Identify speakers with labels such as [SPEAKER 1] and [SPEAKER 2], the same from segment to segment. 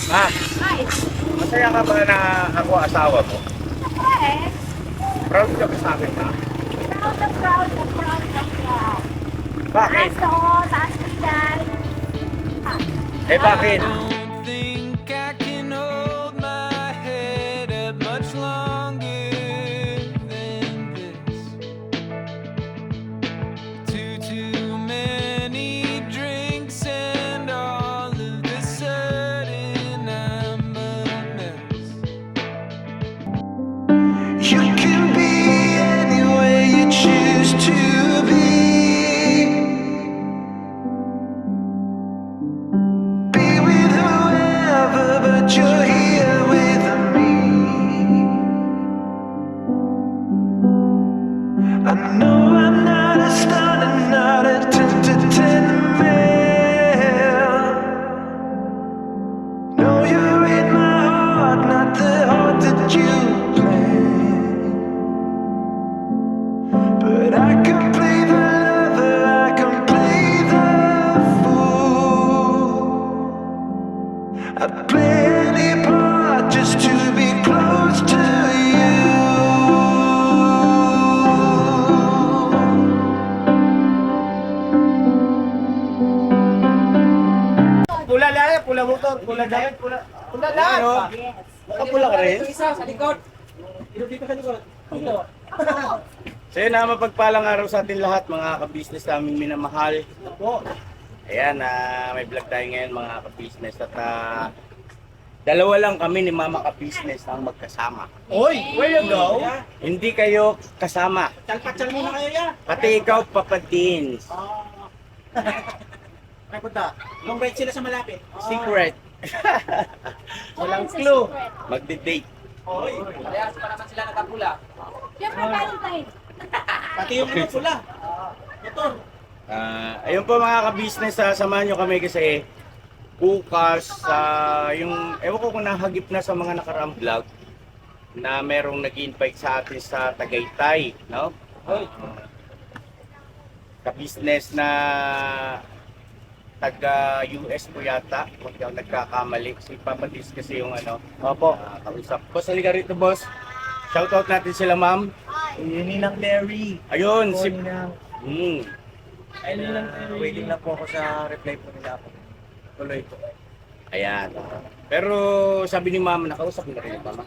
[SPEAKER 1] Ma'am,
[SPEAKER 2] Ay,
[SPEAKER 1] masaya ka ba na ako asawa mo?
[SPEAKER 2] ako eh.
[SPEAKER 1] Proud ka ba sa akin, ma'am?
[SPEAKER 2] Proud na proud na proud na proud.
[SPEAKER 1] Bakit?
[SPEAKER 2] Taas to, taas bigal.
[SPEAKER 1] Bakit?
[SPEAKER 3] Don't think I can hold my head up much longer than this. Too many drinks and all of a sudden I'm a mess. You can be anywhere you choose to be. Be with whoever, but you're here with me. I know I'm not a star and not a 10 to 10 man. No, you're in my heart, not the heart that you planned. But I can play the lover, I can play the fool. I'd play any part just to be close to you.
[SPEAKER 1] Pula lang, pula motor, pula damit, pula lahat. Ano?
[SPEAKER 2] Yes.
[SPEAKER 1] Nakapula ka rin?
[SPEAKER 4] Isa sa likod. Dito sa likod. Dito.
[SPEAKER 1] So yun na, mapagpalang araw sa atin lahat, mga ka-business naming minamahal.
[SPEAKER 4] Po.
[SPEAKER 1] Ayan, may vlog tayo ngayon mga ka-business at dalawa lang kami ni Mama ka-business ang magkasama.
[SPEAKER 4] Oy, where you go?
[SPEAKER 1] Hindi kayo kasama.
[SPEAKER 4] Chalpatsal muna kayo ya.
[SPEAKER 1] Pati ikaw, papadins.
[SPEAKER 4] Ay punta. Long break sila sa malapit.
[SPEAKER 1] Secret.
[SPEAKER 2] Walang
[SPEAKER 1] clue. Magde-date.
[SPEAKER 4] Oy, parehas pa naman sila nakapula.
[SPEAKER 2] Siyempre, Valentine.
[SPEAKER 4] Pati yung mga pula. Motor.
[SPEAKER 1] Ayun po mga ka-business, samahan nyo kami kasi bukas, yung, ewan ko kung nahagip na sa mga nakaraang vlog na merong nag-invite sa atin sa Tagaytay, no? Ka-business na taga-US po yata, kung di ako nagkakamali. Si Papa Diz kasi yung ano, opo, kausap. Boss, halika rito boss. Shoutout natin sila ma'am.
[SPEAKER 4] Ninang Mary.
[SPEAKER 1] Ayun, si...
[SPEAKER 4] Ninang.
[SPEAKER 1] Hmm.
[SPEAKER 4] Waiting lang po ako sa reply po nila ako. Tuloy po.
[SPEAKER 1] Ayan. Pero sabi ni mama, nakausap na rin ni mama.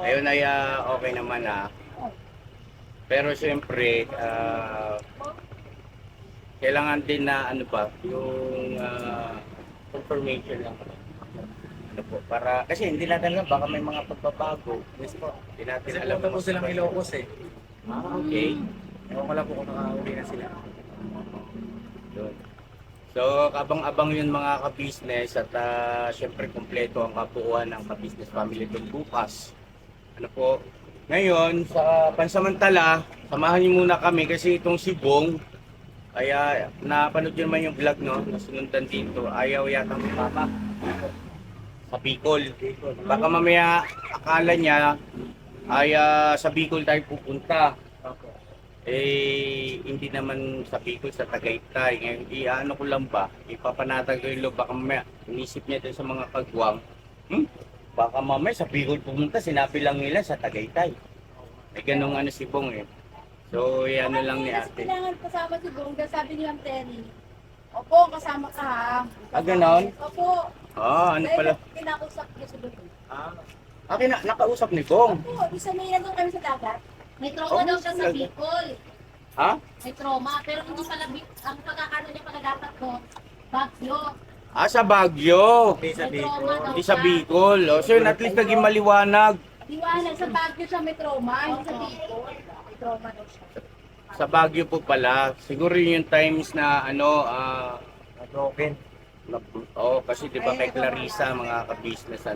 [SPEAKER 1] Ayun ay okay naman Pero siyempre, kailangan din na ano ba, yung confirmation lang. Ano po, para, kasi hindi natin alam, baka may mga pagbabago. Yes po. Hindi natin
[SPEAKER 4] Kasi
[SPEAKER 1] alam.
[SPEAKER 4] punta po silang Ilocos eh.
[SPEAKER 1] Okay.
[SPEAKER 4] Ewan ko lang po kung nakauwi na sila.
[SPEAKER 1] Yun. So, kabang-abang yun mga ka-business at syempre kumpleto ang kabuuan ng ka-business family doon bukas. Ano po, ngayon sa pansamantala, samahan niyo muna kami kasi itong si Bong, kaya napanood nyo naman yung vlog no, nasunundan dito, ayaw yata ng mama sa Bicol. Baka mamaya akala niya ay sa Bicol tayo pupunta. Hindi naman sa Bicol, sa Tagaytay. Ngayon, ano ko lang ba, ipapanatag ko yung loob, baka mamaya, inisip niya dun sa mga kagwang, baka mamaya sa Bicol pumunta, sinabi lang nila sa Tagaytay. May ganong ano si Bong eh. So, ano lang ni ate.
[SPEAKER 2] Kailangan kasama si Bongga, sabi ni Ma'am Terry. Opo, kasama ka ha.
[SPEAKER 1] Ganon?
[SPEAKER 2] Opo.
[SPEAKER 1] Ano pala?
[SPEAKER 2] Kinakusap niya sa doon.
[SPEAKER 1] Nakausap ni Bong.
[SPEAKER 2] Opo, isa may nandun kami sa dagat. May trauma daw siya sa Bicol.
[SPEAKER 1] Ha?
[SPEAKER 2] May trauma, pero hindi pala, ang pagkakano niya pala dapat ko, Baguio.
[SPEAKER 1] Sa Baguio.
[SPEAKER 4] Hindi sa
[SPEAKER 2] May
[SPEAKER 4] Bicol.
[SPEAKER 2] trauma daw
[SPEAKER 1] Hindi sa
[SPEAKER 2] siya.
[SPEAKER 1] Bicol. So, yun, at least naging maliwanag.
[SPEAKER 2] Liwanag, sa Baguio siya may trauma, hindi sa Bicol. May trauma daw siya.
[SPEAKER 1] Sa Baguio po pala. Siguro yun yung times na
[SPEAKER 4] Broken.
[SPEAKER 1] kasi di ba kay Clarissa mga ka-business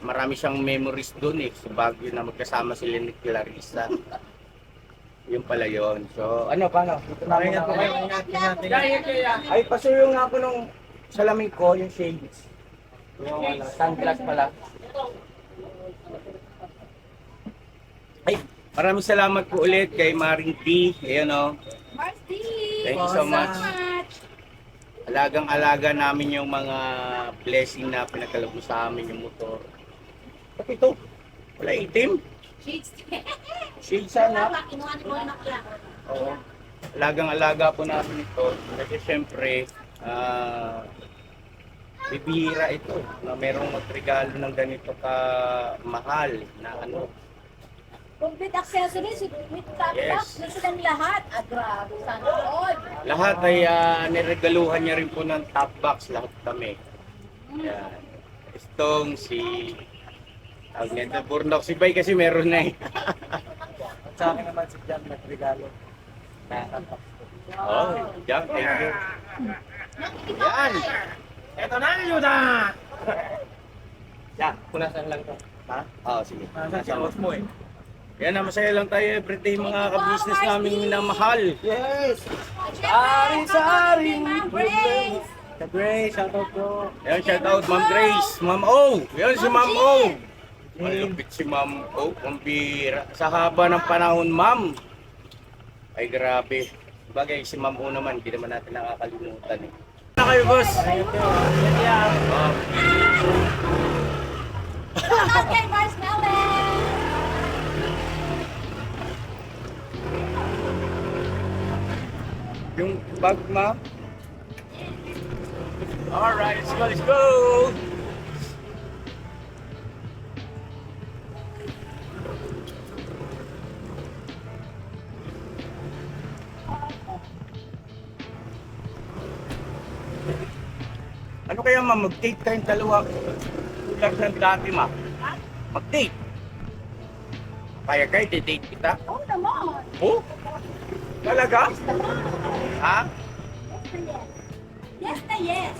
[SPEAKER 1] marami siyang memories doon sa Baguio na magkasama sila ni Clarissa. Yun pala yun. So paano? Dito na
[SPEAKER 4] Ingat po
[SPEAKER 1] muna
[SPEAKER 4] kayo.
[SPEAKER 1] ako.
[SPEAKER 4] Ingat.
[SPEAKER 1] Ay, pasuyo nga ako nung salamin ko, yung shades. Yung sunglass pala. Ay, maraming salamat po ulit kay Maring P. Ayan
[SPEAKER 2] Marcy!
[SPEAKER 1] Thank you so much. Alagang-alaga namin yung mga blessing na pinagkaloob sa amin yung motor. Ba't ito? Wala itim.
[SPEAKER 2] Sheets.
[SPEAKER 1] Shade sana.
[SPEAKER 2] Kinuha ni Boy na pala.
[SPEAKER 1] Oo. Alagang-alaga po namin ito. Kasi syempre, bibihira ito na merong magregalo ng ganito ka mahal na ano.
[SPEAKER 2] Complete accessories, with top
[SPEAKER 1] Yes.
[SPEAKER 2] box, na silang lahat. Grabe, sana all.
[SPEAKER 1] Lahat ay niregaluhan niya rin po ng top box, lahat kami. Yan. Itong si Agneta Burnok. Si Bay kasi meron na eh.
[SPEAKER 4] At sa akin naman si Jan nagregalo.
[SPEAKER 1] Oh, Jack, thank you. Yan.
[SPEAKER 4] Eto na yun na!
[SPEAKER 1] Yan, punasan lang to. Ha? Oo, sige.
[SPEAKER 4] Nasaan si boss mo eh?
[SPEAKER 1] Yan na, masaya lang tayo everyday mga ka-business namin minamahal.
[SPEAKER 4] Yes!
[SPEAKER 2] Sari-sari, Ma'am Grace.
[SPEAKER 4] Ka Grace, shoutout po.
[SPEAKER 1] Yan, shout out Ma'am Grace, Ma'am O. Yan si Ma'am O. Malupit si Ma'am O, pambira. Sa haba ng panahon, Ma'am. Ay, grabe. Bagay, si Ma'am O naman, hindi naman natin nakakalimutan eh. Na kayo, boss? Oh.
[SPEAKER 2] Shoutout kay Mars Melvin.
[SPEAKER 1] Yung bag, Ma'am? Alright, let's go, let's go! Ano kaya ma'am, mag-date kayong dalawa? Tulad ng dati ma. Mag-date. Kaya kayo, date kita?
[SPEAKER 2] Oo naman.
[SPEAKER 1] Oh? Talaga?
[SPEAKER 2] Yes naman.
[SPEAKER 1] Ha?
[SPEAKER 2] Yes na yes. Yes na yes.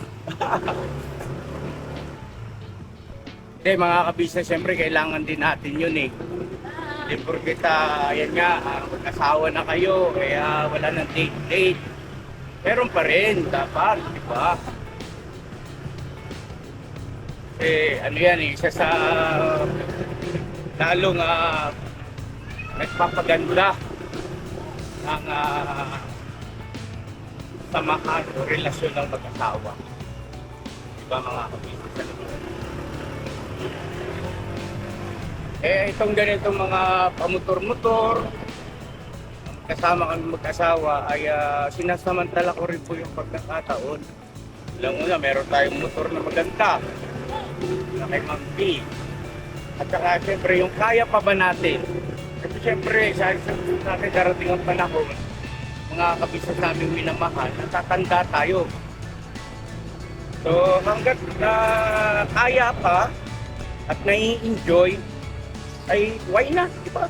[SPEAKER 1] Hindi, mga kabisnes, siyempre kailangan din natin yun eh. Hindi porkita, ayan nga, mag-asawa na kayo, kaya wala nang date-date. Meron pa rin, dapat, di ba? Ano yan eh, isa sa lalong nagpapaganda ng samahan o relasyon ng mag-asawa. Diba mga kabisnes? Itong ganitong mga pamotor-motor, kasama kami mag-asawa ay sinasamantala ko rin po yung pagkakataon. Alam mo na, meron tayong motor na maganda na kay Ma'am B. At saka siyempre yung kaya pa ba natin? Kasi siyempre sa natin darating ang panahon, mga kabisnes namin minamahal, natatanda tayo. So hanggat kaya pa at nai-enjoy, ay why not? Diba?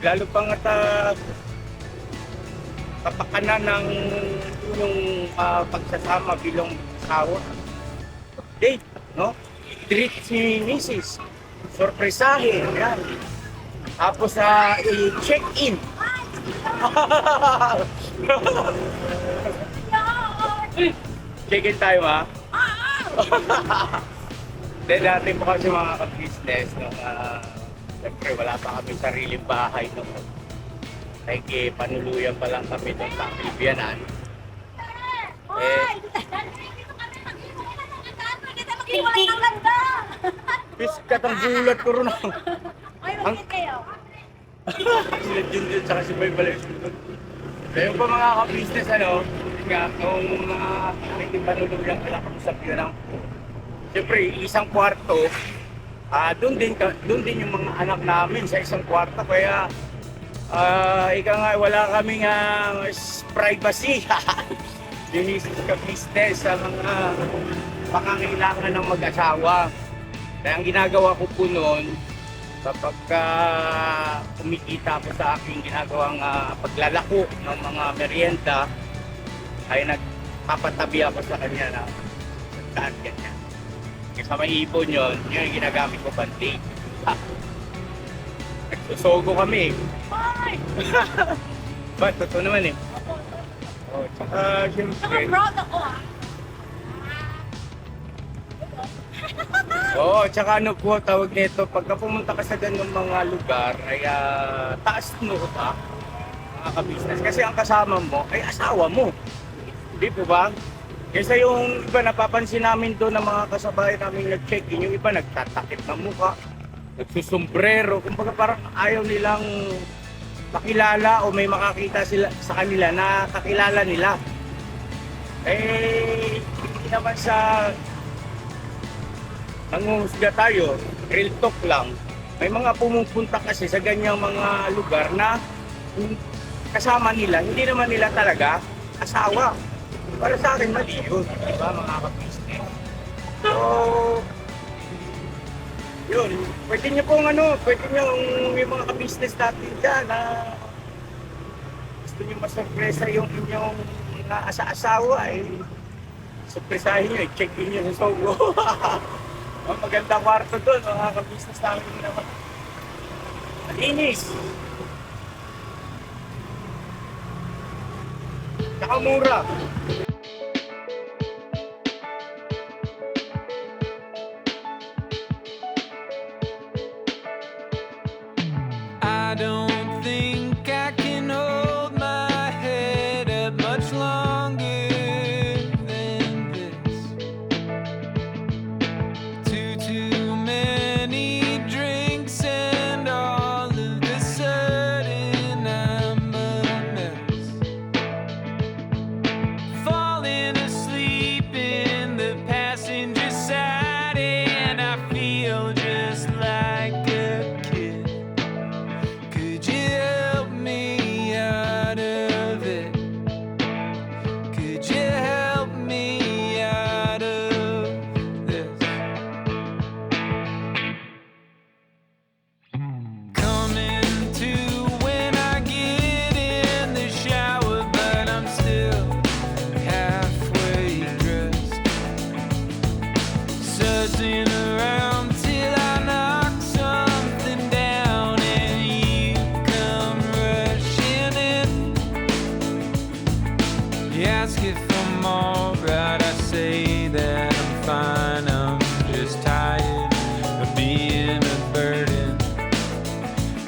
[SPEAKER 1] Lalo pang at kapakanan ng yung pagsasama bilang asawa. Date, no? Treat si Mrs. Sorpresahin, yan. Tapos i-check-in. Check-in tayo, ha? Then dati po kasi mga ka-business, siyempre wala pa kami sariling bahay nung panuluyan pa lang kami doon sa Pilbianan.
[SPEAKER 2] Maghiwalay ng ganda.
[SPEAKER 1] Piskat ang gulat ko rin.
[SPEAKER 2] Ay, magkit kayo.
[SPEAKER 1] Sila Junjun tsaka si Boy Valenzuela. Kaya pa mga ka-business, nga, nung panuluyan pa lang kami sa Pilbianan. Siyempre, isang kwarto, doon din yung mga anak namin sa isang kwarto. Kaya, ika nga, wala kaming privacy. Linis ka business sa mga pangangailangan ng mag-asawa. Kaya ang ginagawa ko po noon, kapag kumikita ako sa aking ginagawang paglalako ng mga merienda, ay nagpapatabi ako sa kanya na saan ganyan. Sa may ipon yun yung ginagamit ko pantig. Nagsusogo kami. Ba't? Totoo naman eh. Oh, tsaka siyempre.
[SPEAKER 2] Proud ako
[SPEAKER 1] Oo, tsaka ano po tawag nito, pagka pumunta ka sa ganung mga lugar ay taas mo ka, mga ka-business. Kasi ang kasama mo ay asawa mo. Di po ba? Kesa yung iba napapansin namin doon ng mga kasabay namin nag-check-in, yung iba nagtatakip ng mukha, nagsusombrero, kumbaga parang ayaw nilang makilala o may makakita sila sa kanila na kakilala nila. Eh, hindi naman sa nanguhusga tayo, real talk lang. May mga pumupunta kasi sa ganyang mga lugar na kasama nila, hindi naman nila talaga asawa. Para sa akin, mali yun, di ba, mga ka-business? So, yun, pwede nyo pong pwede nyo yung mga ka-business natin dyan na gusto nyo masurpresa yung inyong mga asa-asawa, eh. Surpresahin nyo, i-check-in nyo sa Sogo. Maganda kwarto doon, mga ka-business namin naman. Malinis. Saka mura.
[SPEAKER 3] I don't think I can hold my head up much longer than this. Too many drinks and all of a sudden I'm a mess. Falling asleep in the passenger side and I feel just like a kid. Could you help me out of it? Could you help me out of this? Coming to when I get in the shower, but I'm still halfway dressed. Sussing around till I knock something down and you come rushing in. You ask if I'm alright, I say that I'm fine. I'm just tired of being a burden.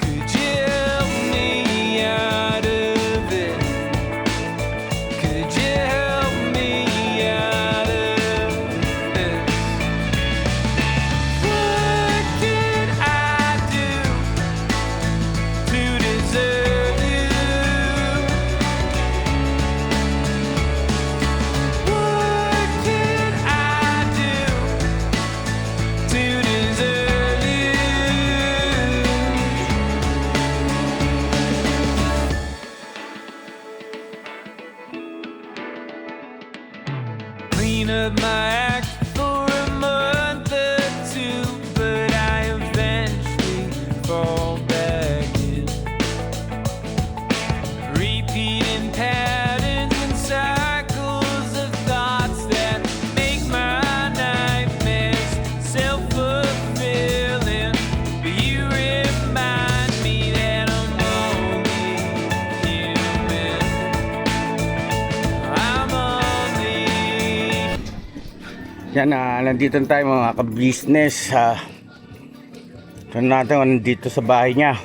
[SPEAKER 3] Could you help me out of it? Could you help me out of this? What did I do to deserve you? What did I do to deserve you? Clean up my act for a month or two, but I eventually fall back in. Repeating patterns and cycles of thoughts that make my nightmares self-fulfilling. But you remind me that I'm only human. I'm only
[SPEAKER 1] Yan, nandito tayo mga ka-business. Ito natin, nandito sa bahay niya.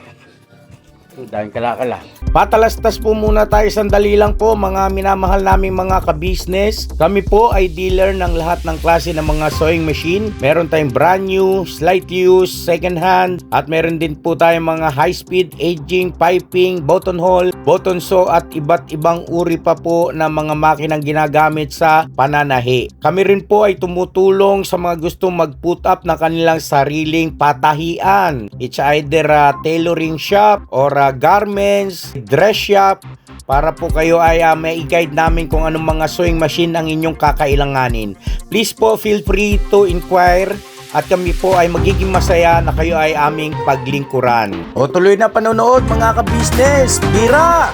[SPEAKER 1] Dahil kalakala. Patalastas po muna tayo sandali lang po mga minamahal naming mga ka-business. Kami po ay dealer ng lahat ng klase ng mga sewing machine. Meron tayong brand new, slight use, second hand, at meron din po tayong mga high speed, aging, piping, button hole, button sew at iba't ibang uri pa po ng mga makinang ginagamit sa pananahi. Kami rin po ay tumutulong sa mga gustong mag-put up ng kanilang sariling patahian. It's either a tailoring shop or a garments, dress shop, para po kayo ay may i-guide namin kung anong mga sewing machine ang inyong kakailanganin. Please po feel free to inquire at kami po ay magiging masaya na kayo ay aming paglingkuran. O tuloy na panonood mga ka-business! Bira!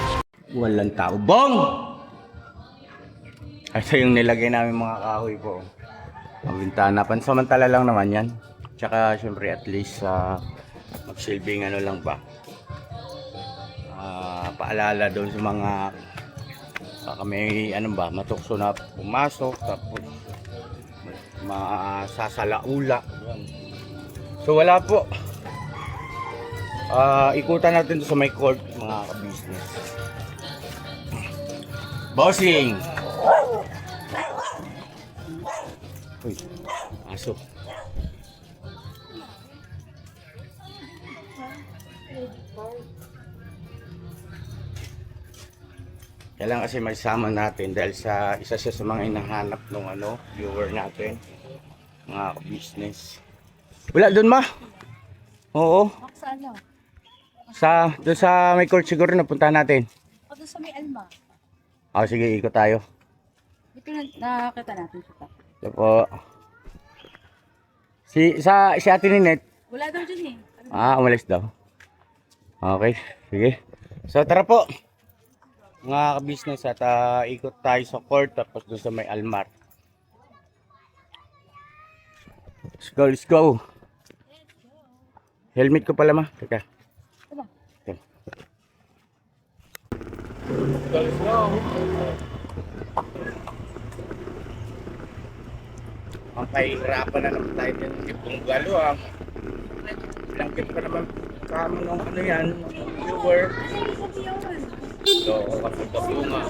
[SPEAKER 1] Walang tao. Bong! Ito yung nilagay namin mga kahoy po. Ang bintana. Pansamantala lang naman yan. Tsaka syempre at least magsilbing lang ba. Paalala doon sa mga may matukso na pumasok tapos masasalaula. So wala po. Ikutan natin to sa may court mga ka-business. Bossing! Uy, aso. Kailangan kasi maisama natin dahil sa isa siya sa mga hinahanap ng viewer natin, mga business. Wala doon ma? Oo.
[SPEAKER 2] Saan na?
[SPEAKER 1] Doon sa may court siguro na punta natin.
[SPEAKER 2] O doon sa may Alma.
[SPEAKER 1] Sige, ikot tayo.
[SPEAKER 2] Dito na nakakita natin siya.
[SPEAKER 1] Ito po. Si Ate Ninette.
[SPEAKER 2] Wala daw dyan eh.
[SPEAKER 1] Umalis daw. Okay, sige. So tara po. Mga ka-business at ikot tayo sa court tapos doon sa may Almar. Let's go, let's go. Helmet ko pala ma. Teka.
[SPEAKER 2] Ano?
[SPEAKER 1] Okay. Let's go. Ang pahihirapan na naman tayo din ng tipong galo Langkit pa naman kamo ng yan, viewer. So, kapag bunga.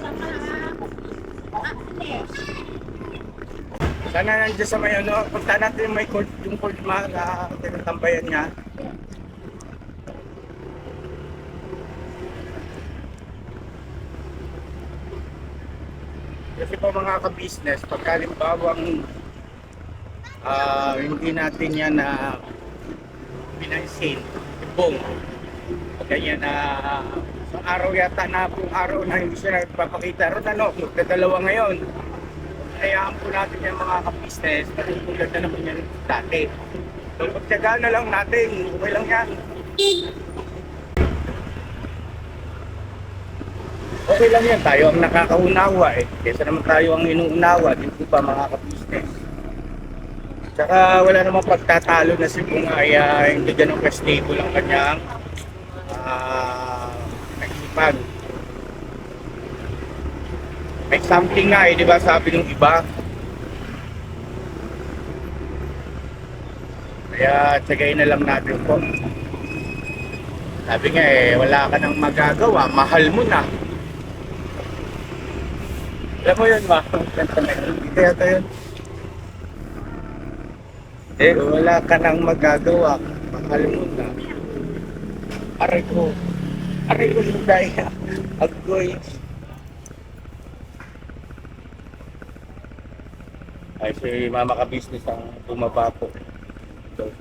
[SPEAKER 1] Sana nandiyan sa may punta natin yung may court, yung court tinatambayan niya. Kasi po mga ka-business, pagkalimbawang hindi natin yan na pinansin, ibong. Ganyan na sa araw yata na pong araw na hindi siya nagpapakita ron magdadalawa ngayon. Hayaan po natin yung mga ka-business, matutulad na naman yan dati. So pagtyagaan na lang natin, okay lang yan. Okay lang yan, tayo ang nakakaunawa kesa naman tayo ang inuunawa, dito pa mga ka-business. Tsaka wala namang pagtatalo na si Bunga ay hindi ganun ka-stable ang kanyang naisipan. May something nga di ba sabi ng iba. Kaya tsagayin na lang natin po. Sabi nga wala ka nang magagawa, mahal mo na. Alam mo yun ba? Hindi yata yun. Wala ka nang magagawa, mahal mo na. Aray ko daya, agoy. Ay, si mama ka-business ang bumaba po. Doon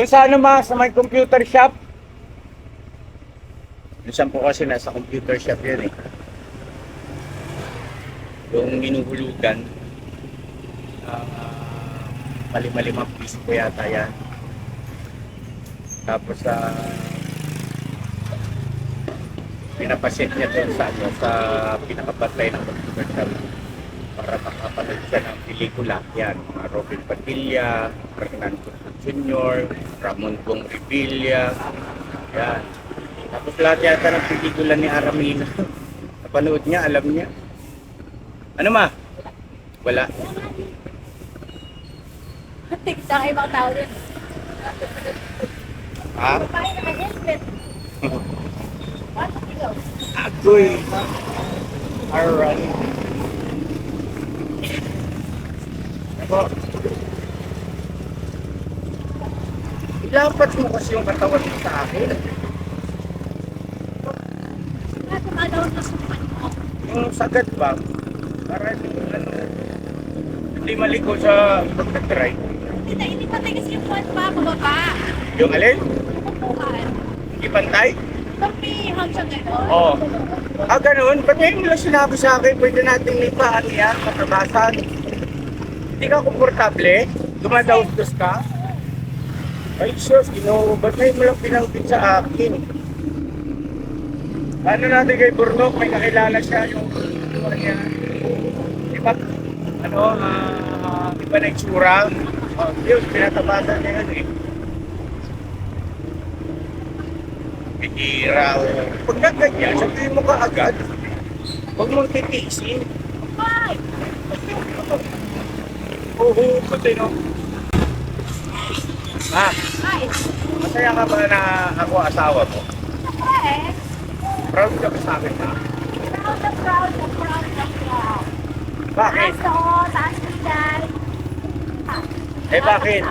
[SPEAKER 1] sa sa may computer shop. Minsan po kasi nasa computer shop yan Yung minuhulugan. Mali-malimang piso ko yata yan. Tapos pinapasit niya doon sa pinakapatay ng computer shop para makapanood siya ng pelikula. Yan, mga Robin Padilla, Fernando Jr., Ramon Bong Revilla. Yan. Tapos lahat yata ng pelikula ni Aramina. Napanood niya, alam niya. Ano ma? Wala.
[SPEAKER 2] Tigsa kayo mga tao din.
[SPEAKER 1] Ha?
[SPEAKER 2] Tayo naka-helmet. Bakit ikaw?
[SPEAKER 1] Agoy. Alright. Ako. Ilapat mo kasi yung katawan mo sa akin.
[SPEAKER 2] Bakit tumadawag na suman mo?
[SPEAKER 1] Yung sagad ba? Para hindi maliko sa pagka-try.
[SPEAKER 2] Hindi patay kasi yung buwan pa, kababa.
[SPEAKER 1] Yung alin?
[SPEAKER 2] Kukuhan.
[SPEAKER 1] Hindi pantay?
[SPEAKER 2] Pagpihang siya gano'n.
[SPEAKER 1] Oo. Ganun. Ba't ngayon nila sinabi sa akin, pwede natin lipaan yan, matabasan. Hindi ka komportable? Dumadaustos ka? Ay, sus, ba't ngayon mo lang pinanggit sa akin? Ano natin kay Burnok, may nakilala siya yung niya. Diba? Iba na itsura. Yun, pinatabasan niya yun Bihira. Pag nagganyan, sabihin mo ka agad. Huwag mong titiisin.
[SPEAKER 2] Ay!
[SPEAKER 1] Huhugot no?
[SPEAKER 2] Ay!
[SPEAKER 1] Masaya ka ba na ako asawa mo?
[SPEAKER 2] Yes.
[SPEAKER 1] Proud ka ba sa akin na?
[SPEAKER 2] Proud na proud na proud na proud.
[SPEAKER 1] Bakit?
[SPEAKER 2] Taas oo, taas ko dyan.
[SPEAKER 1] Eh bakit?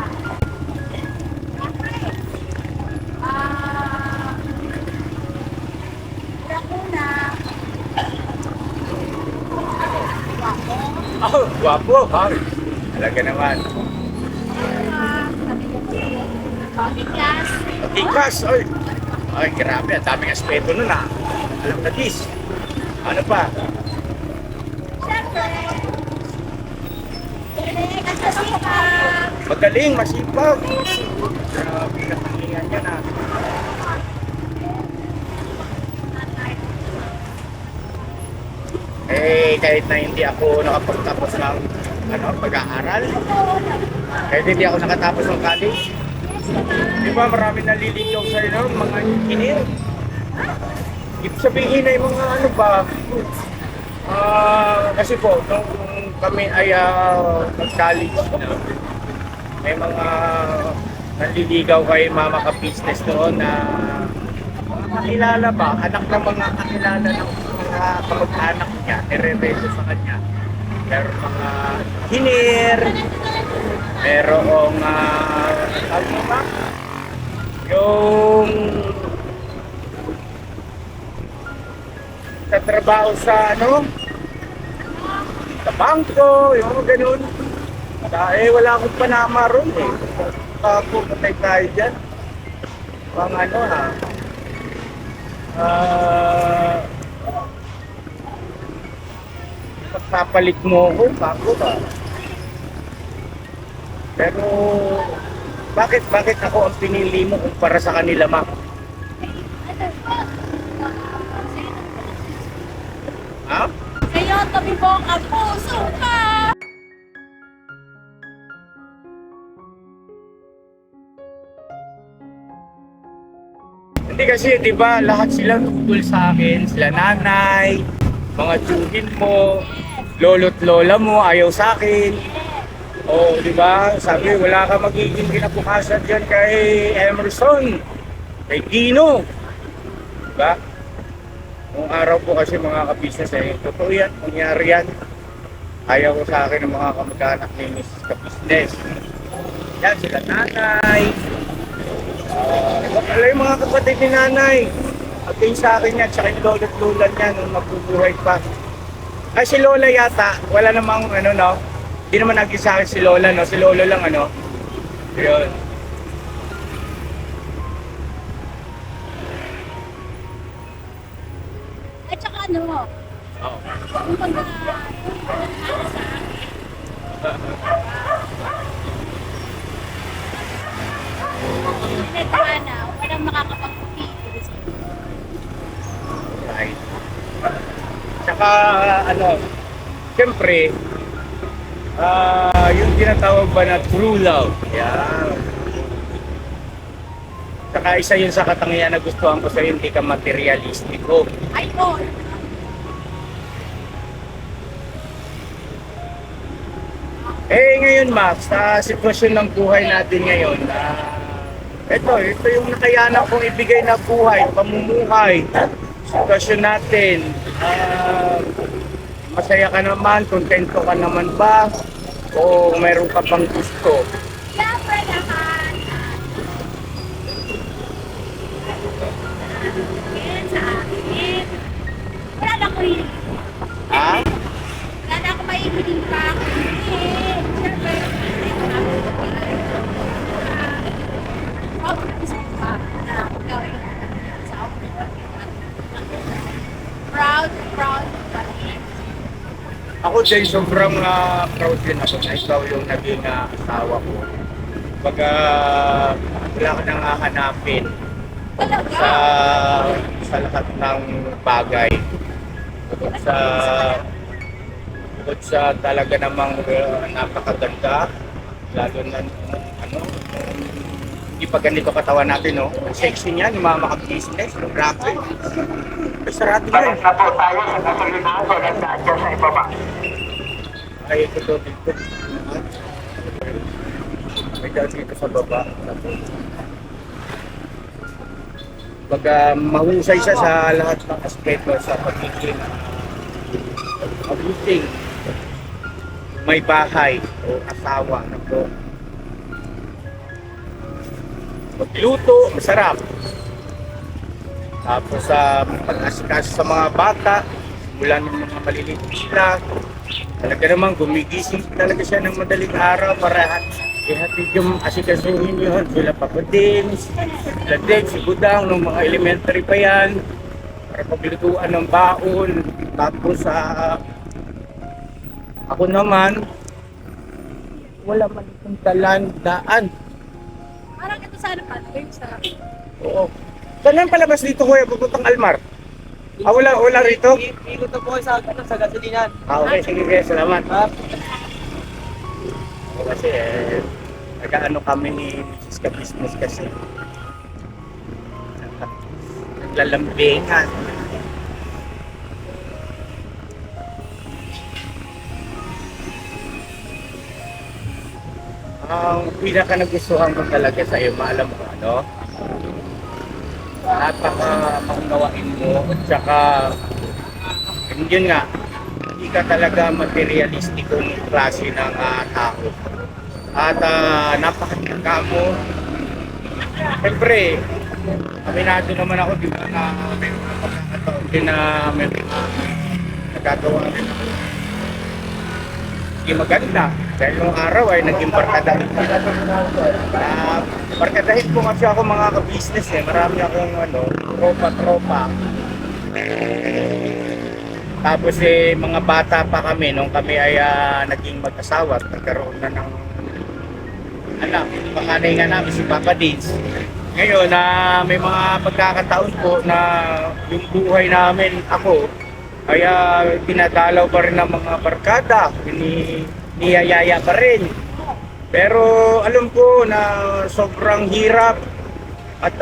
[SPEAKER 2] Laguna.
[SPEAKER 1] Oh, gwapo. Talaga naman.
[SPEAKER 2] Pagkikas.
[SPEAKER 1] Tikas, oy. Ay, grabe. Ang daming aspeto nun ah. Alam na dis. Ano pa?
[SPEAKER 2] Siyempre. Galing at masipag.
[SPEAKER 1] Magaling, masipag. Grabe na kalingan yan ah. Eh, kahit na hindi ako nakapagtapos ng pag-aaral, kahit hindi ako nakatapos ng college, di ba marami naliligaw sa inyo, mga engineer? Ibig sabihin na yung mga ano ba, kasi po, nung kami ay nag-college na, may mga naliligaw kay mama ka-business noon na mga kakilala ba, anak ng mga kakilala ng mga kamag-anak niya, nire-reto sa kanya. Meron mga engineer, merong ano ba? Yung sa trabaho sa ano? Sa bangko, yung mga ganun. Eh, wala akong panama ron eh. Pumatay tayo dyan. Pang ano ha? Pagpapalit mo ako, bago ba? Pero, bakit ako ang pinili mo kumpara sa kanila, ma? Ha?
[SPEAKER 2] Kayo, tabi mo ang puso ka!
[SPEAKER 1] Hindi kasi, di ba, lahat sila tutol sa akin, sila nanay, mga tiyuhin mo, lolo't lola mo, ayaw sa akin. O, di ba, sabi, wala ka magiging kinabukasan dyan kay Emerson, kay Gino. Di ba? Nung araw po kasi mga ka-business, totoo yan, nangyari yan. Ayaw ko sa akin ng mga kamag-anak ni Mrs. Ka-business. Yan, sila nanay. Wala yung mga kapatid ni nanay. At yung sa akin yan, tsaka yung lolo't lola niya nung magbubuhay pa. Ay, si Lola yata, wala namang ano, no? Hindi naman naging sa akin si Lola, no? Si Lolo lang, ano? Yun.
[SPEAKER 2] At saka ano,
[SPEAKER 1] Oo.
[SPEAKER 2] yung mga sa Pinagana, walang makakapag-compete sa inyo.
[SPEAKER 1] Right. Tsaka, ano, siyempre, yung tinatawag ba na true love. Yan. Tsaka isa yun sa katangian na gustuhan ko sa'yo, hindi ka materialistiko.
[SPEAKER 2] Ay, oh!
[SPEAKER 1] Eh ngayon Max, sa sitwasyon ng buhay natin ngayon, ito yung nakayanan kong ibigay na buhay, pamumuhay, sitwasyon natin. Masaya ka naman, kontento ka naman ba? O mayroon ka pang gusto?
[SPEAKER 2] Siyempre naman! Yan sa akin. Wala na ko yun.
[SPEAKER 1] Ha?
[SPEAKER 2] Wala na ako maihiling pa. Siyempre, proud pa rin.
[SPEAKER 1] Ako din, sobrang proud din ako na ikaw yung naging asawa ko. Pagka wala ka nang hahanapin
[SPEAKER 2] Talaga?
[SPEAKER 1] sa lahat ng bagay. Bukod sa talaga namang napakaganda, lalo na ano, hindi pa ganito katawan natin, no? Ang sexy niya, ni mama ka-business, no? Grabe. Sarado yan.
[SPEAKER 5] Balik na po tayo sa kasulinahan ko na dyan sa ibaba.
[SPEAKER 1] Ay, ito dito. May daan dito sa baba. mahusay siya sa lahat ng aspeto sa pagiging mabuting may bahay o asawa na po. Magluto, masarap. Tapos sa pag-asikaso sa mga bata, mula ng mga maliliit sila, talaga naman gumigising talaga siya ng madaling araw para ihatid yung asikasuhin yun. Sila Papa Dims, sila Dave, si Budang, ng mga elementary pa yan, para paglutuan ng baon. Tapos ako naman, wala man itong talandaan.
[SPEAKER 2] Parang ito sana pa, yung sa...
[SPEAKER 1] Oo. Saan ang palabas dito, kuya? Pupuntang Almar? Wala rito?
[SPEAKER 4] Ikot na po kayo sa gasolinan.
[SPEAKER 1] Okay, sige, kuya. Salamat. Kasi nag-ano kami ni Mrs. Ka-Business kasi. Naglalambingan. Ang pinaka nagustuhan ko talaga sa iyo, maalam mo ano? Napaka-pangawain mo at saka yun nga, hindi ka talaga materialistikong klase ng tao. At napakaganda mo. Siyempre, aminado naman ako di ba na may mga pagkakataon din na may mga nagagawa rin ako. Hindi maganda. Dahil nung araw ay naging barkadahin. Barkadahin po kasi ako mga ka-business eh. Marami akong tropa-tropa. Tapos mga bata pa kami nung kami ay naging mag-asawa at nagkaroon na ng anak. Panganay nga namin si Papa Dins. Ngayon may mga pagkakataon po na yung buhay namin ako kaya pinadalaw pa rin ng mga barkada, niyayaya pa rin. Pero alam ko na sobrang hirap at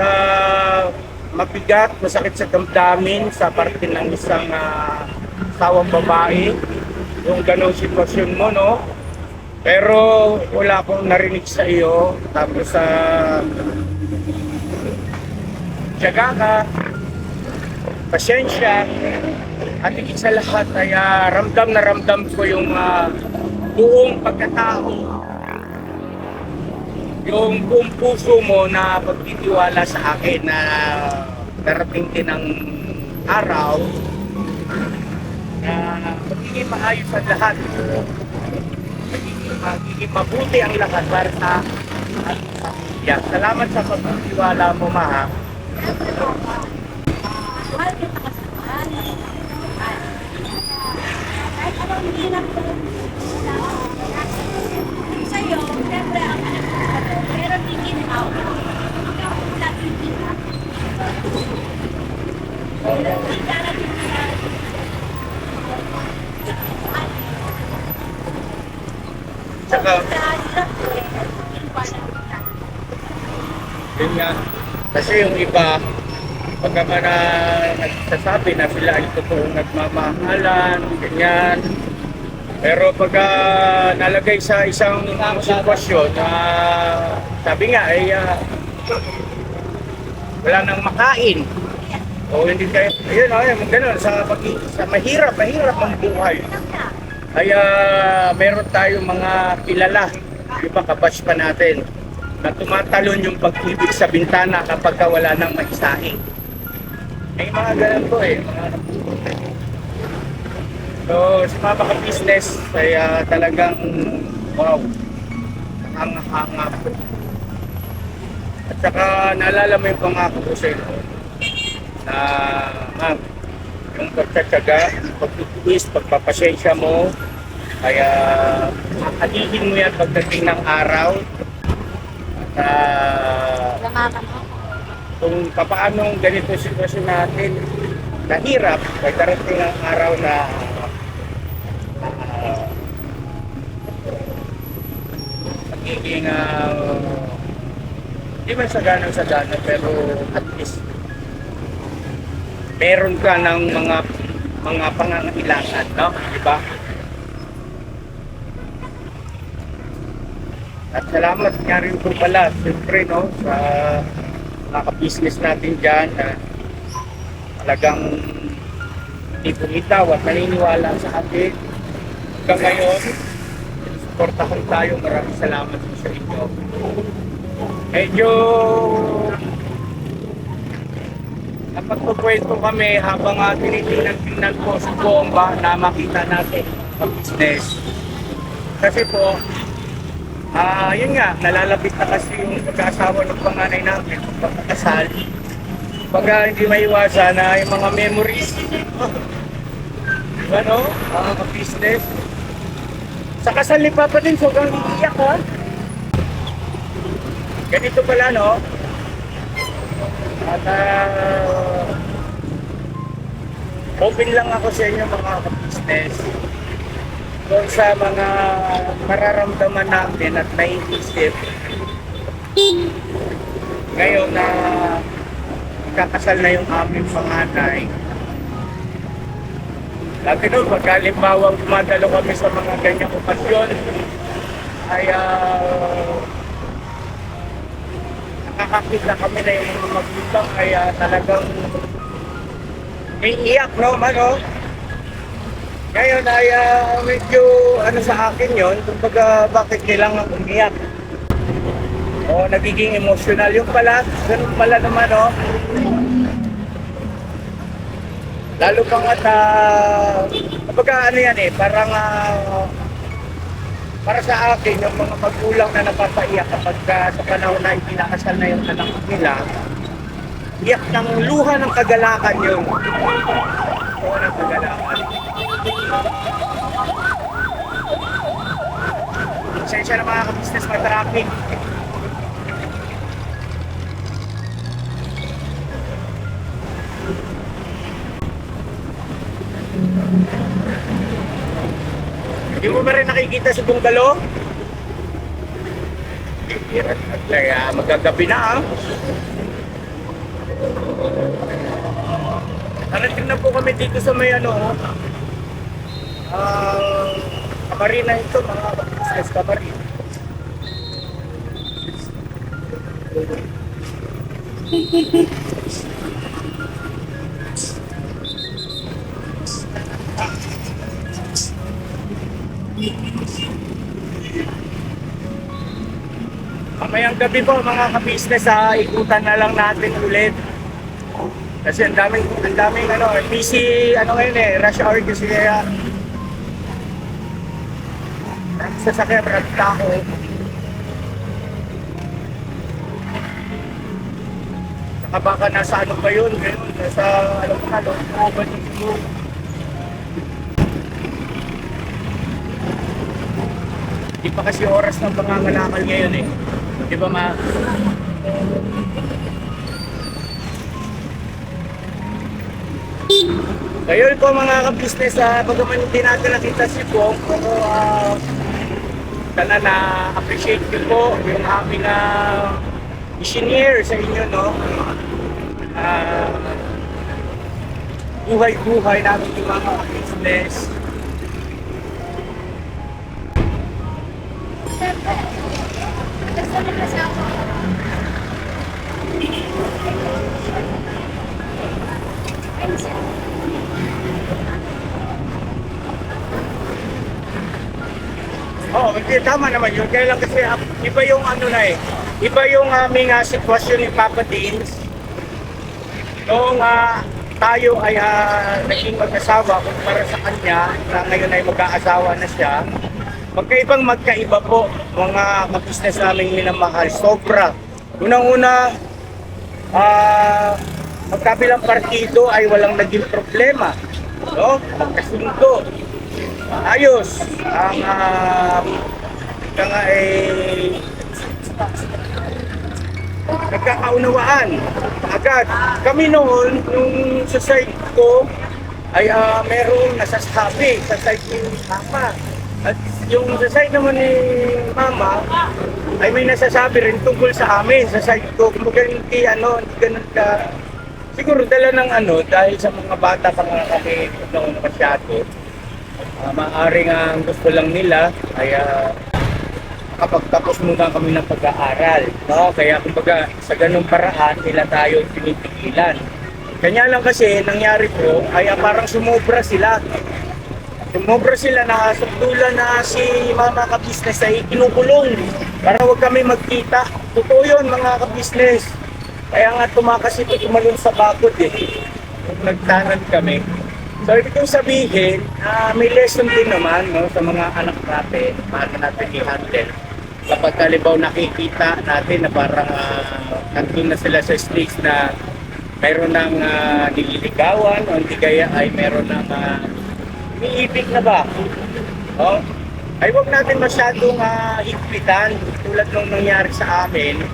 [SPEAKER 1] mabigat, masakit sa damdamin sa parte ng isang asawang babae yung ganong sitwasyon mo, no? Pero wala akong narinig sa iyo. Tapos tiyaga ka, pasensya, at higit sa lahat ay ramdam na ramdam ko yung buong pagkatao, yung buong puso mo na pagtitiwala sa akin na darating din ang araw na magiging maayos ang lahat, magiging mabuti ang lahat para sa ating pamilya. Salamat sa pagtitiwala mo, ma.
[SPEAKER 2] Mahal kita kasama. Kahit anong hirap ko. Sa'yo, siyempre ang pero tingin out. Ikaw ang tingin out. Hindi ka na
[SPEAKER 1] Tsaka, yun nga, kasi yung iba, pagka na nagsasabi na sila ay totoong nagmamahalan, ganyan. Pero pagka nalagay sa isang sitwasyon na sabi nga ay wala nang makain o hindi kayo, ayun, gano'n, sa mahirap ang buhay. Kaya meron tayong mga kilala, iba kabatch pa natin, na tumatalon yung pag-ibig sa bintana kapag wala nang maisaing. May mga ganun po eh. So, sa mga ka-business ay talagang wow, hanga-hanga po. At saka naalala mo yung pangako ko sa inyo na ma'am, yung pagtsatsaga, pagtitiis, pagpapasensya mo, kaya halihin mo yan pagdating ng araw. At kung papaanong ganito sitwasyon natin, nahirap, may darating ang araw na magiging hindi man sagana pero at least meron ka ng mga pangangailangan, no? Diba? At salamat nga rin po pala, siyempre, no, sa mga ka-business natin dyan na talagang hindi bumitaw at naniniwala sa atin. Hanggang ngayon, suportahan tayo. Maraming salamat sa inyo. Medyo napagpukwento kami habang tinitingnan po sa bomba na makita natin sa business. Kasi po, yun nga, nalalapit na kasi yung pag-asawa ng panganay namin, pagkakasal. Pagka hindi maiwasan na yung mga memories, ano, mga business. Sa kasal ni Papa din, sobrang iiyak ha. Ganito pala, no? At open lang ako sa inyo mga business doon sa mga nararamdaman natin at naiisip ngayon na kakasal na yung aming panganay. Dati doon, pag halimbawa dumadalo kami sa mga ganyang okasyon, ay nakakakita kami na yung mga magulang ay talagang iiyak, no, mano? Ngayon ay medyo ano sa akin yon, kumbaga bakit kailangan umiyak? O nagiging emotional yung pala, ganun pala naman, no? Lalo pang at kumbaga ano yan eh, parang para sa akin yung mga magulang na napapaiyak kapag sa panahon na ipinakasal na yung anak nila, iyak ng luha ng kagalakan yun. Luha ng kagalakan. Pasensya na mga ka-business, matraffic. Hindi mo ba rin nakikita sa bungalow? Kaya magagabi na ah. Narating na po kami dito sa may ano, Camarines na ito, mga business Camarines. Mamayang gabi po mga ka-business, ikutan na lang natin ulit. Kasi ang daming ano, busy ano ngayon eh, rush hour kasi kaya sasakyan, maraming tao. Saka baka nasa ano pa yun, ngayon, nasa ano pa, looban yung siguro. Hindi pa kasi oras ng pangangalakal ngayon eh. Di ba ma? Ngayon po mga ka-business, bagaman hindi natin nakita si Bong, pero sana na-appreciate ko po yung aming engineer sa inyo, no? Buhay-buhay namin yung mga business.
[SPEAKER 2] Kasama kasi ako.
[SPEAKER 1] Oo, hindi, tama naman yun. Kaya lang kasi iba yung ano na eh. Iba yung aming sitwasyon ni Papa Deans. Noong tayo ay naging mag-asawa kumpara sa kanya, na ngayon ay mag-aasawa na siya. Magkaiba po mga ka-business namin minamahal. Sobra. Unang-una, magkabilang partido ay walang naging problema. No? Magkasundo. Ayos. Ang nagkakaunawaan agad. Kami noon, yung sa side ko, ay merong nasasabi sa side ni Mama. At yung sa side naman ni Mama, ay may nasasabi rin tungkol sa amin, sa side ko. Kumbaga hindi ganun ka. Siguro dala ng dahil sa mga bata pa nga kami noon masyado. Maaaring ang gusto lang nila ay nakapagtapos muna kami ng pag-aaral. No? Kaya kumbaga sa ganung paraan, nila tayo tinipigilan. Kanya lang kasi, nangyari po, ay parang sumobra sila. Sumobra sila, nakasukdulan na si mga ka-business ay kinukulong para huwag kami magkita. Totoo yun mga ka-business. Kaya nga tumakas ito, tumalon sa bakod eh. Nagtanan kami. So, ibig kong sabihin, may lesson din naman no, sa mga anak natin, paano natin i-handle. Kapag kalibaw nakikita natin na parang nandun na sila sa stage na mayroon ng nililigawan o hindi kaya ay mayroon ng umiibig na ba? Oh, ay huwag natin masyadong higpitan tulad nung nangyari sa amin.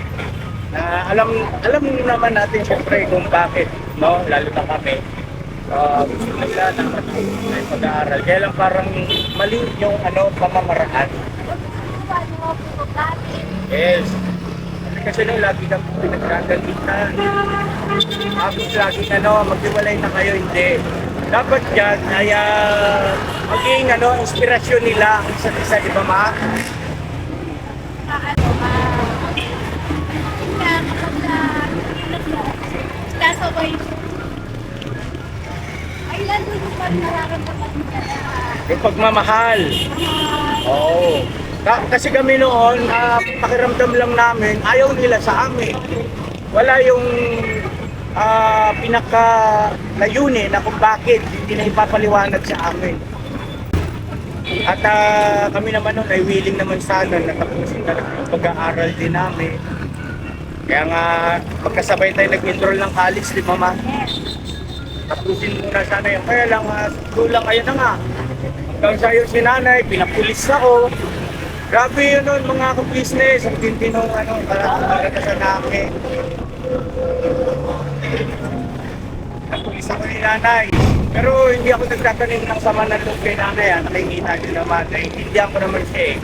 [SPEAKER 1] Alam naman natin syempre kung bakit, no? Lalo na kami. Gusto nila na may pag-aaral. Kaya lang parang mali yung pamamaraan. Yes. Kasi nung lagi kang pinagkagalitan. Tapos lagi maghiwalay na kayo, hindi. Dapat yan ay maging inspirasyon nila ang isa't isa, di ba ma?
[SPEAKER 2] Kasabay ay lalo yung nararamdaman niya na
[SPEAKER 1] Yung pagmamahal. Oo. Kasi kami noon, pakiramdam lang namin, ayaw nila sa amin. Wala yung pinaka-layunin na kung bakit hindi na ipapaliwanag sa amin. At kami naman noon ay willing naman sana na tapusin talaga yung pag-aaral din namin. Kaya nga, magkasabay tayo nag-enroll ng college, di ba ma? Tapusin muna sana yun. Kaya lang, kulang ayun na nga. Hanggang sa'yo si nanay, pinapulis ako. Grabe yun nun, mga ka-business. Ang tintinong karanasan namin. Napulis ako ni nanay. Pero hindi ako nagtatanim ng sama ng loob kay nanay. Nakikita nyo naman. Naiintindihan ko naman siya eh.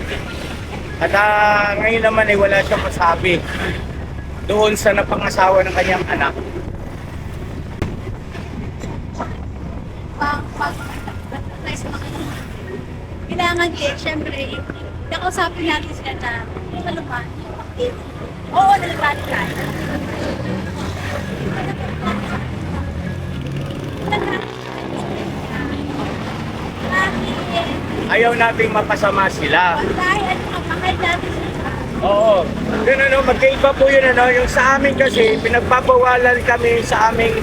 [SPEAKER 1] At ngayon naman ay wala siyang masabi doon sa napangasawa ng kanyang anak.
[SPEAKER 2] Kailangan din, syempre, nakausapin natin sila na maluman. Oo, nalagani tayo.
[SPEAKER 1] Ayaw nating mapasama sila.
[SPEAKER 2] Pagkain at kapakal natin sila.
[SPEAKER 1] Oo. Yun magkaiba po yun yung sa amin kasi pinagpapawalan kami sa aming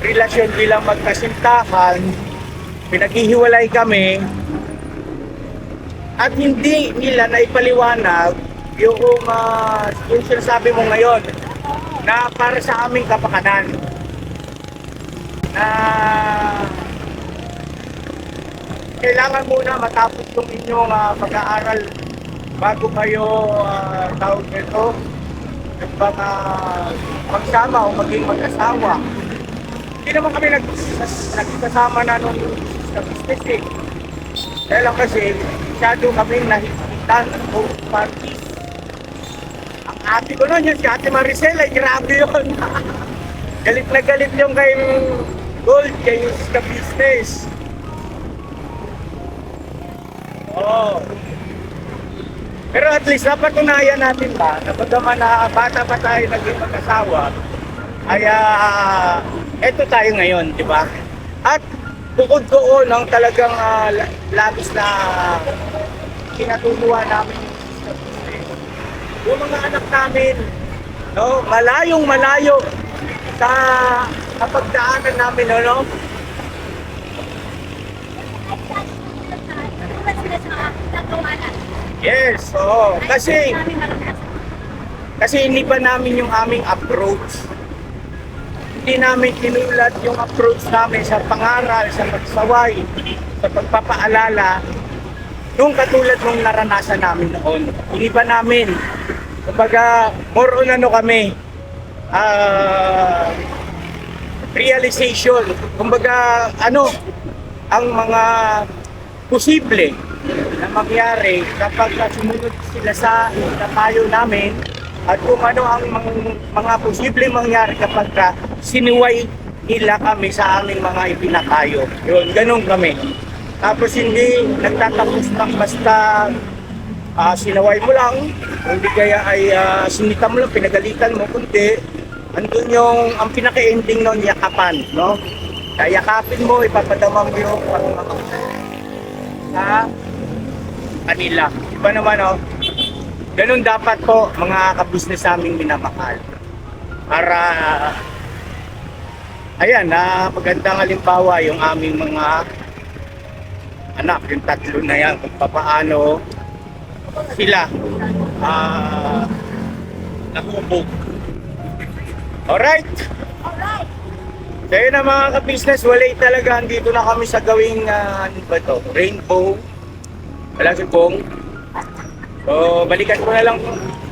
[SPEAKER 1] relasyon bilang magkasintahan. Pinaghihiwalay kami at hindi nila naipaliwanag yung sinasabi mo ngayon na para sa aming kapakanan na kailangan muna matapos yung inyong pag-aaral bago kayo tawag nito magsama o maging mag-asawa. Hindi naman kami nagsasama na nung sa business eh. Kaya lang kasi masyado kami nahihitan o parties. Ang ate ko nun, si Ate Maricel ay grabe yun. Galit na galit yung kay Gold, kay sa business. Oo. Pero at least napatunayan natin ba na pagkaman na bata pa tayo naging mag-asawa ay eto tayo ngayon, di ba? At bukod doon ang talagang labis na kinatutuwa namin yung mga anak namin, no? Malayong malayo sa pagdaanan namin, no? Yes, oo. Kasi hindi pa namin yung aming approach. Hindi namin tinulad yung approach namin sa pangaral, sa pagsaway, sa pagpapaalala. Yung katulad nung naranasan namin noon. Hindi pa namin. Kumbaga, more on kami. Realization. Kumbaga, ang mga posible na mangyari kapag sumunod sila sa payo namin at kung ano ang mga posible mangyari kapag siniway nila kami sa aming mga ipinakayo. Yun, ganun kami. Tapos hindi nagtatapos lang basta sinaway mo lang, hindi kaya ay sinita mo lang, pinagalitan mo kundi, andun yung, ang pinaka-ending nun, yakapan, no? Kaya yakapin mo, ipapadama mo yung pagmamahal sa kanila. Iba naman, no? Ganun dapat po, mga kabisnes naming minamahal. Para, ayan, na magandang halimbawa yung aming mga anak, yung tatlo na yan, kung papaano sila nakubog. Alright?
[SPEAKER 2] Alright.
[SPEAKER 1] So yun na mga ka-business, walay talaga. Andito na kami sa gawing ano ba to? Rainbow. Wala si Pong. So balikan ko na lang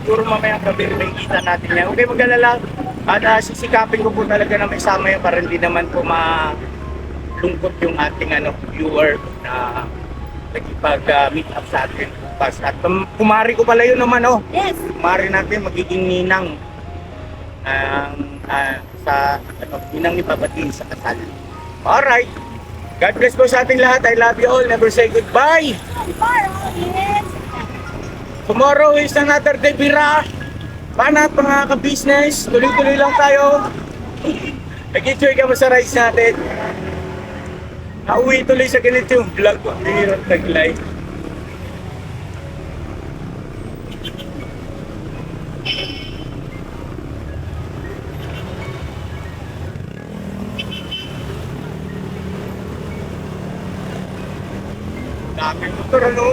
[SPEAKER 1] siguro mamaya gabi may kita natin yan. Okay, mag-alala. At sisikapin ko po talaga na may sama yan para hindi naman po malungkot yung ating viewer na nagipag-meet up sa atin bukas. At kumari ko pala yun naman, oh.
[SPEAKER 2] Yes.
[SPEAKER 1] Kumari natin magiging ninang sa ninang ni Papatin sa kasal. Alright. God bless po sa ating lahat. I love you all. Never say goodbye.
[SPEAKER 2] Tomorrow is...
[SPEAKER 1] Tomorrow is another day, Bira. Panat mga ka-business. Tuloy-tuloy lang tayo. Nag-enjoy ka mo sa rides natin. Nauwi tuloy sa ganito yung vlog ko. Hirap nag-live. Daming motor, ano?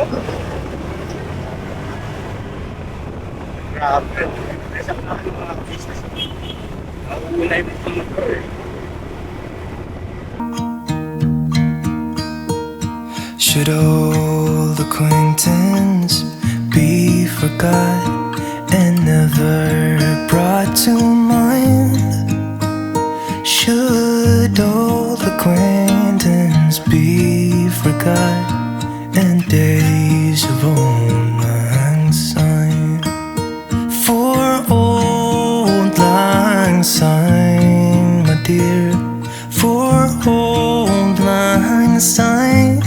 [SPEAKER 1] Grabe. Nasa mga business. Nauuna yung mga motor eh.
[SPEAKER 3] Should old acquaintance be forgot and never brought to mind? Should old acquaintance be forgot and days of old lang syne? For old lang syne, my dear, for old lang syne.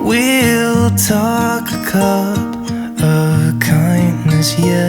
[SPEAKER 3] We'll talk a cup of kindness, yeah.